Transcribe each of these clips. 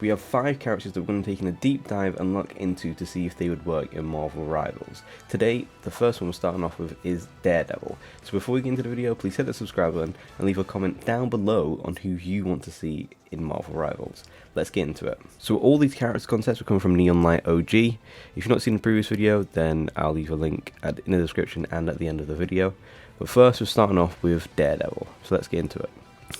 We have 5 characters that we're going to take in a deep dive and look into to see if they would work in Marvel Rivals. Today, the first one we're starting off with is Daredevil. So before we get into the video, please hit the subscribe button and leave a comment down below on who you want to see in Marvel Rivals. Let's get into it. So all these character concepts will come from Neon Light OG. If you've not seen the previous video, then I'll leave a link in the description and at the end of the video. But first, we're starting off with Daredevil. So let's get into it.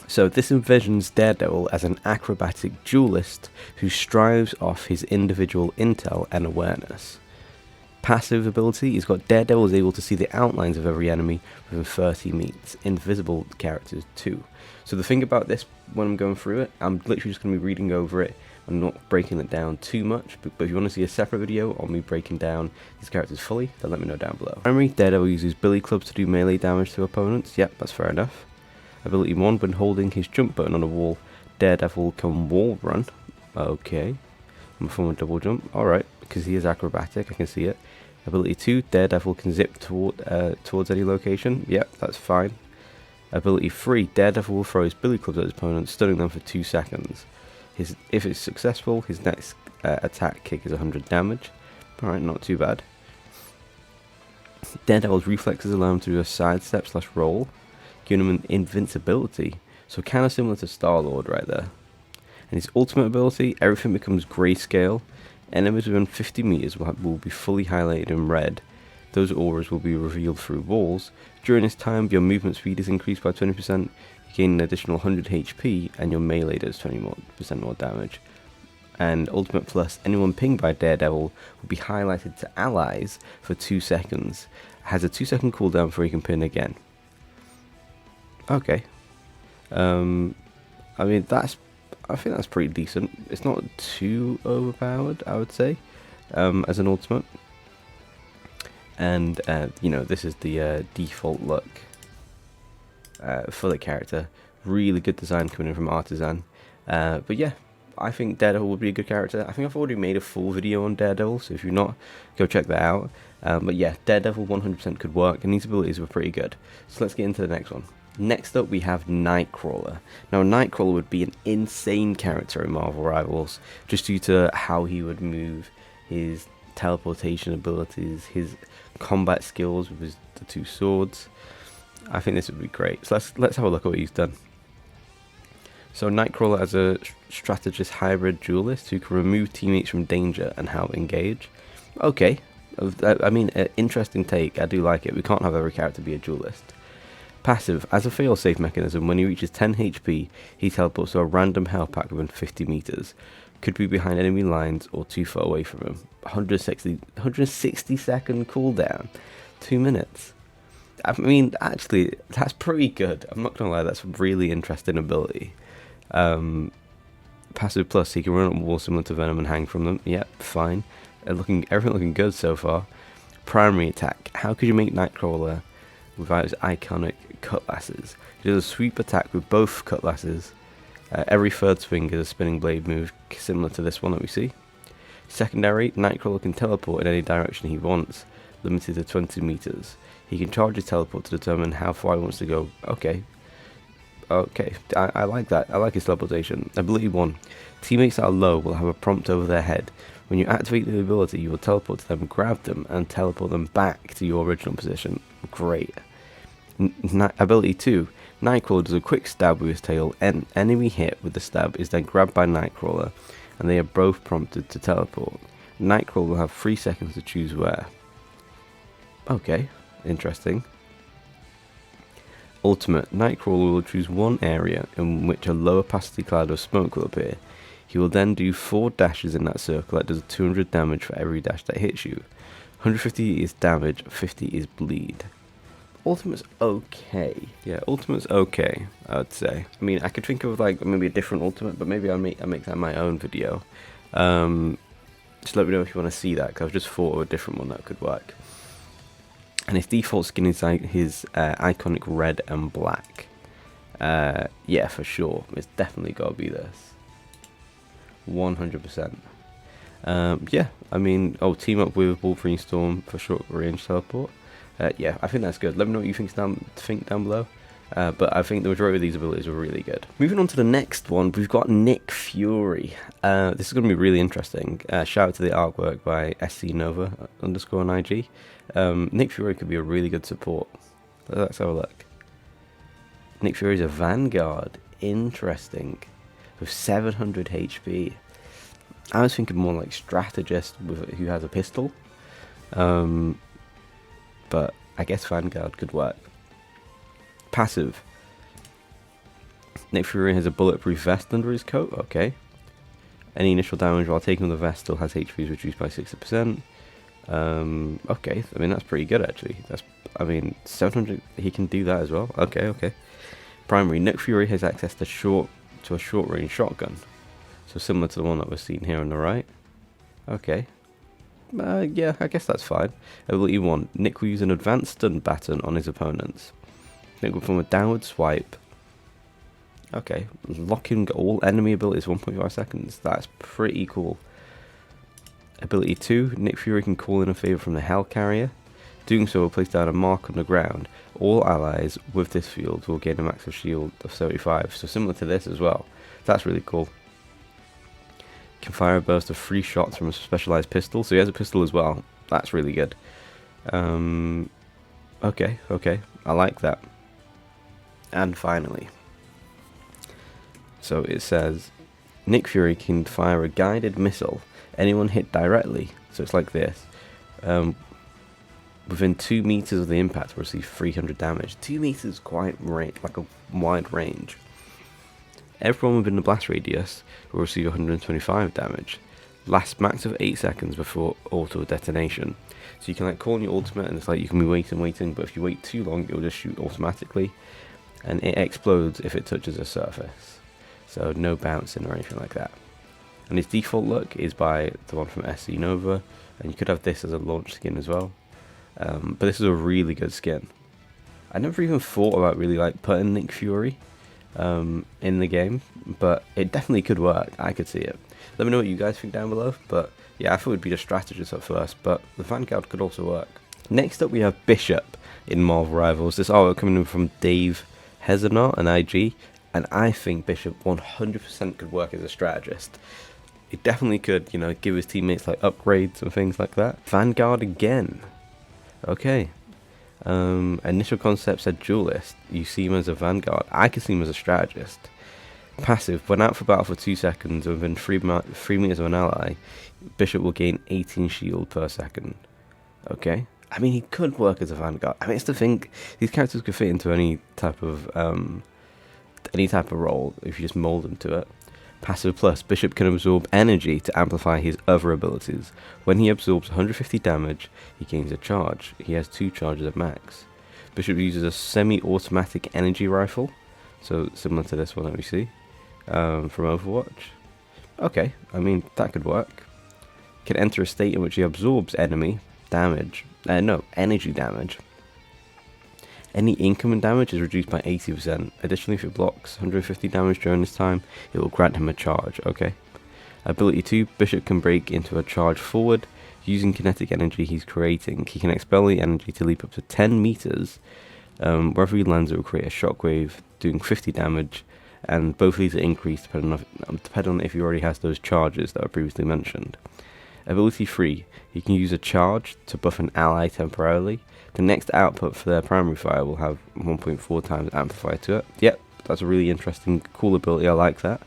So this envisions Daredevil as an acrobatic duelist who strives off his individual intel and awareness. Passive ability, he's got Daredevil is able to see the outlines of every enemy within 30 meters, invisible characters too. So the thing about this, when I'm going through it, I'm literally just going to be reading over it and not breaking it down too much, but if you want to see a separate video on me breaking down these characters fully, then let me know down below. Primary, Daredevil uses billy clubs to do melee damage to opponents. Yep, that's fair enough. Ability 1, when holding his jump button on a wall, Daredevil can wall run. Okay. And perform a double jump. Alright, because he is acrobatic, I can see it. Ability 2, Daredevil can zip towards any location. Yep, that's fine. Ability 3, Daredevil will throw his billy clubs at his opponent, stunning them for 2 seconds. If it's successful, his next attack kick is 100 damage. Alright, not too bad. Daredevil's reflexes allow him to do a sidestep / roll, giving him an invincibility, so kind of similar to Star-Lord right there. And his ultimate ability, everything becomes grayscale. Enemies within 50 meters will be fully highlighted in red. Those auras will be revealed through walls. During this time, your movement speed is increased by 20%, you gain an additional 100 HP, and your melee does 20% more damage. And Ultimate Plus, anyone pinged by Daredevil will be highlighted to allies for 2 seconds. Has a 2-second cooldown before you can pin again. Okay. I mean, I think that's pretty decent. It's not too overpowered, I would say, as an ultimate. And you know, this is the default look for the character. Really good design coming in from Artisan. But yeah, I think Daredevil would be a good character. I think I've already made a full video on Daredevil, so if you're not, go check that out. But yeah, Daredevil 100% could work, and these abilities were pretty good. So let's get into the next one. Next up, we have Nightcrawler. Now, Nightcrawler would be an insane character in Marvel Rivals, just due to how he would move, his teleportation abilities, his combat skills with the 2 swords. I think this would be great. So let's have a look at what he's done. So Nightcrawler as a strategist hybrid duelist who can remove teammates from danger and help engage. Okay, I mean, interesting take. I do like it. We can't have every character be a duelist. Passive, as a fail-safe mechanism, when he reaches 10 HP, he teleports to a random health pack within 50 meters. Could be behind enemy lines or too far away from him. 160 second cooldown. 2 minutes. I mean, actually, that's pretty good. I'm not gonna lie, that's a really interesting ability. Passive plus, he can run up walls similar to Venom and hang from them. Yep, fine. Everything looking good so far. Primary attack. How could you make Nightcrawler without his iconic cutlasses? He does a sweep attack with both cutlasses. Every third swing is a spinning blade move, similar to this one that we see. Secondary, Nightcrawler can teleport in any direction he wants, limited to 20 meters. He can charge his teleport to determine how far he wants to go. Okay, I like that. I like his teleportation. Ability 1, teammates that are low will have a prompt over their head. When you activate the ability, you will teleport to them, grab them, and teleport them back to your original position. Great. Ability 2, Nightcrawler does a quick stab with his tail, and enemy hit with the stab is then grabbed by Nightcrawler, and they are both prompted to teleport. Nightcrawler will have 3 seconds to choose where. Okay, interesting. Ultimate, Nightcrawler will choose one area in which a low opacity cloud of smoke will appear. He will then do 4 dashes in that circle that does 200 damage for every dash that hits you. 150 is damage, 50 is bleed. Ultimate's okay. Yeah, Ultimate's okay, I would say. I mean, I could think of like maybe a different Ultimate, but maybe I'll make that my own video. Just let me know if you want to see that, because I've just thought of a different one that could work. And his default skin is like his iconic red and black. Yeah, for sure. It's definitely got to be this. 100%. Yeah, I mean, team up with Wolverine Storm for short range teleport. Yeah, I think that's good. Let me know what you think down below. But I think the majority of these abilities are really good. Moving on to the next one, we've got Nickfury. This is going to be really interesting. Shout out to the artwork by SCNova _ on IG. Nickfury could be a really good support. Let's have a look. Nickfury is a Vanguard. Interesting. With 700 HP. I was thinking more like strategist who has a pistol. But I guess Vanguard could work. Passive. Nickfury has a bulletproof vest under his coat. Okay. Any initial damage while taking the vest still has HP reduced by 60%. Okay. I mean, that's pretty good actually. I mean, 700. He can do that as well. Okay. Primary. Nickfury has access to a short range shotgun. So similar to the one that we're seeing here on the right. Okay. Yeah, I guess that's fine. Ability 1. Nick will use an advanced stun baton on his opponents. Nick will perform a downward swipe. Okay. Locking all enemy abilities 1.5 seconds. That's pretty cool. Ability 2. Nickfury can call in a favor from the Hell Carrier. Doing so will place down a mark on the ground. All allies with this field will gain a max of shield of 75. So similar to this as well. That's really cool. Can fire a burst of 3 shots from a specialized pistol. So he has a pistol as well. That's really good. Okay. I like that. And finally. So it says, Nickfury can fire a guided missile. Anyone hit directly. So it's like this. Within 2 meters of the impact will receive 300 damage. 2 meters is quite like a wide range. Everyone within the blast radius will receive 125 damage. Lasts max of 8 seconds before auto detonation. So you can like call in your ultimate and it's like you can be waiting, but if you wait too long it will just shoot automatically. And it explodes if it touches a surface. So no bouncing or anything like that. And his default look is by the one from SCNova. And you could have this as a launch skin as well. But this is a really good skin. I never even thought about really like putting Nickfury in the game, but it definitely could work. I could see it. Let me know what you guys think down below, but yeah, I thought it would be the strategist at first, but the Vanguard could also work. Next up we have Bishop in Marvel Rivals. This artwork coming in from Dave Hezenot and IG, and I think Bishop 100% could work as a strategist. It definitely could, you know, give his teammates like upgrades and things like that. Vanguard again. Okay. Initial concept said duelist. You see him as a Vanguard. I could see him as a strategist. Passive. When out for battle for 2 seconds within 3 meters of an ally, Bishop will gain 18 shield per second. Okay. I mean, he could work as a Vanguard. I mean, it's the thing. These characters could fit into any type of role if you just mold them to it. Passive plus. Bishop can absorb energy to amplify his other abilities. When he absorbs 150 damage, he gains a charge. He has 2 charges at max. Bishop uses a semi-automatic energy rifle, so similar to this one that we see from Overwatch. Okay, I mean, that could work. Can enter a state in which he absorbs energy damage. Any incoming damage is reduced by 80%. Additionally, if it blocks 150 damage during this time, it will grant him a charge. Okay. Ability 2, Bishop can break into a charge forward. Using kinetic energy he's creating, he can expel the energy to leap up to 10 meters. Wherever he lands, it will create a shockwave, doing 50 damage. And both of these are increased depending on if he already has those charges that were previously mentioned. Ability 3, he can use a charge to buff an ally temporarily. The next output for their primary fire will have 1.4 times amplifier to it. Yep, that's a really interesting, cool ability, I like that.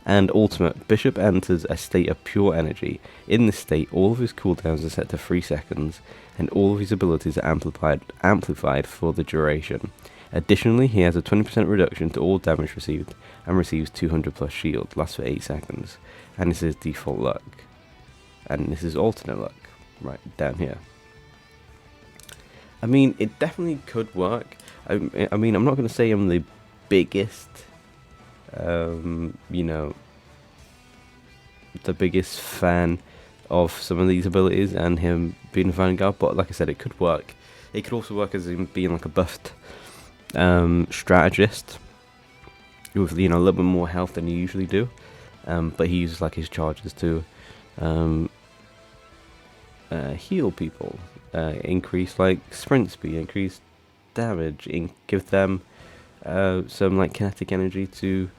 And ultimate, Bishop enters a state of pure energy. In this state, all of his cooldowns are set to 3 seconds, and all of his abilities are amplified for the duration. Additionally, he has a 20% reduction to all damage received, and receives 200 plus shield, lasts for 8 seconds. And this is default luck. And this is alternate luck, right down here. I mean, it definitely could work. I mean, I'm not going to say I'm the biggest, you know, the biggest fan of some of these abilities and him being a Vanguard, but like I said, it could work. It could also work as him being like a buffed strategist with, you know, a little bit more health than you usually do, but he uses like his charges to heal people. Increase like sprint speed, increase damage, give them some like kinetic energy to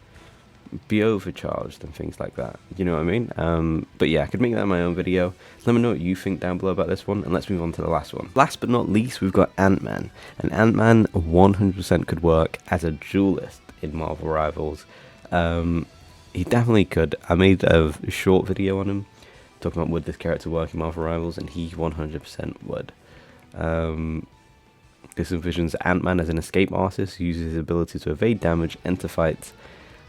be overcharged and things like that, you know what I mean? But yeah, I could make that my own video. Let me know what you think down below about this one, and let's move on to the last one. Last but not least, we've got Antman, and Antman 100% could work as a duelist in Marvel Rivals. He definitely could. I made a short video on him talking about would this character work in Marvel Rivals, and he 100% would. This envisions Antman as an escape artist who uses his ability to evade damage, enter fights,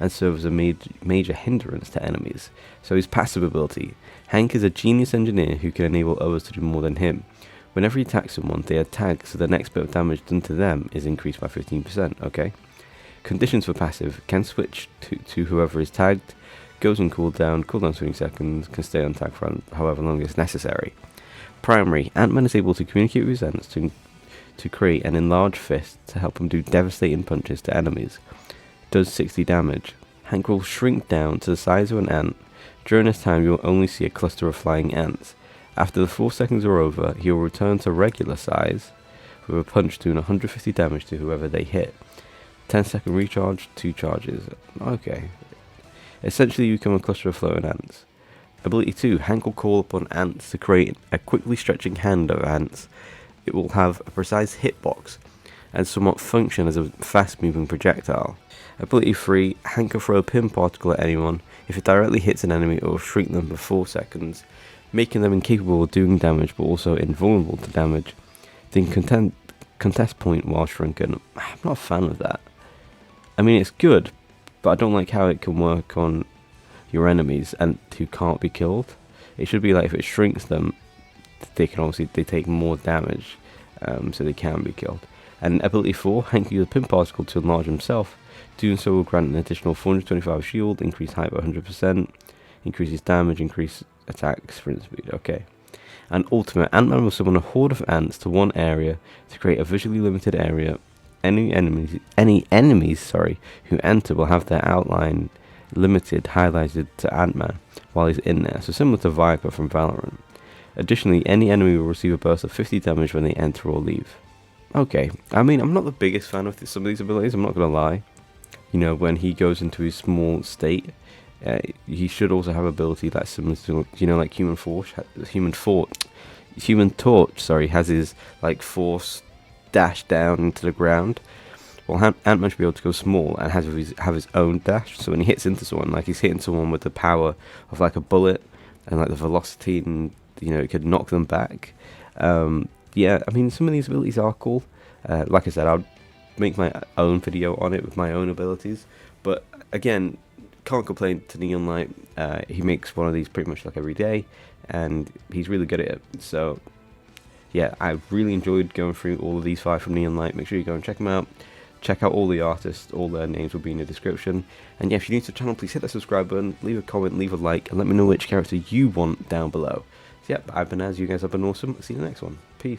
and serve as a major hindrance to enemies. So his passive ability. Hank is a genius engineer who can enable others to do more than him. Whenever he attacks someone, they are tagged, so the next bit of damage done to them is increased by 15%, okay? Conditions for passive: can switch to whoever is tagged, goes on cooldown 20 seconds, can stay on tag for however long is necessary. Primary: Antman is able to communicate with his ants to create an enlarged fist to help him do devastating punches to enemies. Does 60 damage. Hank will shrink down to the size of an ant. During this time you will only see a cluster of flying ants. After the 4 seconds are over, he will return to regular size with a punch doing 150 damage to whoever they hit. 10-second recharge, 2 charges. Okay. Essentially you become a cluster of floating ants. Ability 2, Hank will call upon ants to create a quickly stretching hand of ants. It will have a precise hitbox and somewhat function as a fast moving projectile. Ability 3, Hank can throw a pin particle at anyone. If it directly hits an enemy, it will shrink them for 4 seconds, making them incapable of doing damage but also invulnerable to damage. Then contest point while shrunken. I'm not a fan of that. I mean, it's good, but I don't like how it can work on your enemies and who can't be killed. It should be like if it shrinks them, they take more damage, so they can be killed. And ability 4, Hank can use a pin particle to enlarge himself. Doing so will grant an additional 425 shield, increase height by 100%, increases damage, increase attack sprint speed. Okay. And ultimate, Antman will summon a horde of ants to one area to create a visually limited area. Any enemies who enter will have their outline limited highlighted to Antman while he's in there, so similar to Viper from Valorant. Additionally, any enemy will receive a burst of 50 damage when they enter or leave. Okay, I mean, I'm not the biggest fan of some of these abilities, I'm not going to lie. You know, when he goes into his small state, he should also have ability that's similar to, you know, like Human Torch, has his, like, force dash down into the ground. Well, Antman should be able to go small and have his own dash, so when he hits into someone, like, he's hitting someone with the power of, like, a bullet, and, like, the velocity, and, you know, it could knock them back. Yeah, I mean, some of these abilities are cool. Like I said, I'll make my own video on it with my own abilities. But again, can't complain to Neon Light. He makes one of these pretty much like every day, and he's really good at it. So yeah, I really enjoyed going through all of these 5 from Neon Light. Make sure you go and check them out. Check out all the artists, all their names will be in the description. And yeah, if you're new to the channel, please hit that subscribe button, leave a comment, leave a like, and let me know which character you want down below. So yep, I've been Az, you guys have been awesome. See you in the next one. Peace.